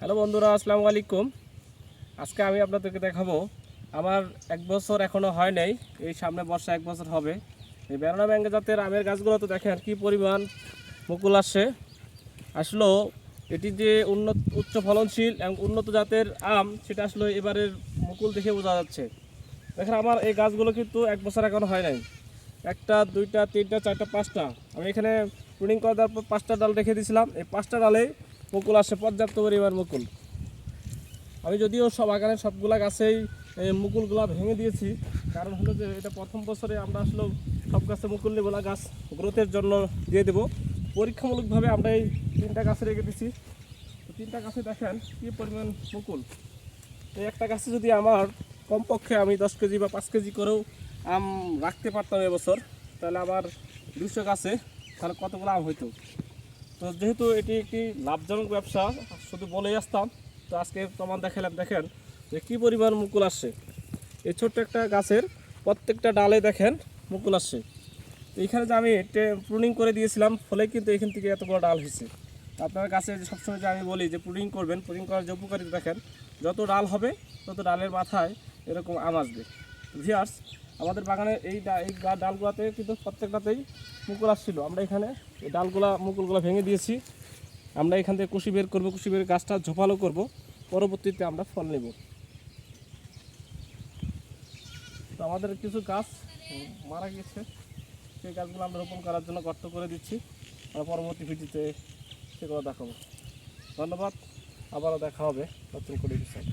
Hello বন্ধুরা, আসসালামু আলাইকুম। আজকে আমি আপনাদেরকে দেখাবো আমার 1 বছর এখনও হয় নাই, এই সামনে বর্ষা 1 বছর হবে। এই বেরোনা ব্যাঙ্গে জাতের আমের গাছগুলো তো দেখেন কি পরিমাণ মুকুল আসছে। আসলে এটি যে উচ্চ ফলনশীল এবং উন্নত জাতের আম, সেটা আসলে এবারের মুকুল দেখে বোঝা যাচ্ছে। দেখেন আমার এই গাছগুলো কিন্তু 1 বছর এখনও হয় নাই। একটা, দুইটা, তিনটা, চারটা, পাঁচটা, আমি এখানে প্রুনিং করে দেওয়ার পর 5টা ডাল রেখে দিয়েছিলাম। এই 5টা ডালে মুকুল আসে, পর্যাপ্ত পরিমাণ মুকুল। আমি যদিও সব বাগানের সবগুলা গাছেই মুকুলগুলা ভেঙে দিয়েছি, কারণ হলো যে এটা প্রথম বছরে আমরা আসলে সব গাছে মুকুল নেব না, গাছ গ্রোথের জন্য দিয়ে দেবো। পরীক্ষামূলকভাবে আমরা এই 3টা গাছে রেখে দিচ্ছি। তো 3টা গাছে দেখেন কী পরিমাণ মুকুল। এই একটা গাছে যদি আমার কমপক্ষে আমি 10 কেজি বা 5 কেজি করেও আম রাখতে পারতাম এবছর, তাহলে আমার 200 গাছে তাহলে কতগুলো আম হইতো। তো যেহেতু এটি একটি লাভজনক ব্যবসা, শুধু বলেই আসতাম। তো আজকে প্রমাণ দেখালাম, দেখেন যে কী পরিমাণ মুকুল আসছে। এই ছোট্ট একটা গাছের প্রত্যেকটা ডালে দেখেন মুকুল আসছে। তো এখানে যে আমি প্রুনিং করে দিয়েছিলাম, ফলে কিন্তু এখান থেকে এতগুলো ডাল হয়েছে। আপনার গাছে যে সবসময় যে আমি বলি যে প্রুনিং করবেন, প্রুনিং করার যে উপকারিতা দেখেন, যত ডাল হবে তত ডালের মাথায় এরকম আম আসবে। ভিউয়ার্স, আমাদের বাগানের এই ডালগুলোতে কিন্তু প্রত্যেকটাতেই মুকুল আসছিল। আমরা এখানে এই মুকুলগুলো ভেঙে দিয়েছি। আমরা এখান থেকে কুশি বের করবো, কুশি বের গাছটা ঝোপালো করব, পরবর্তীতে আমরা ফল নেব। তো আমাদের কিছু গাছ মারা গেছে, সেই গাছগুলো আমরা রোপণ করার জন্য গর্ত করে দিচ্ছি। আমরা পরবর্তী ভিডিওতে সেগুলো দেখাবো। ধন্যবাদ, আবারও দেখা হবে নতুন করে বিষয়।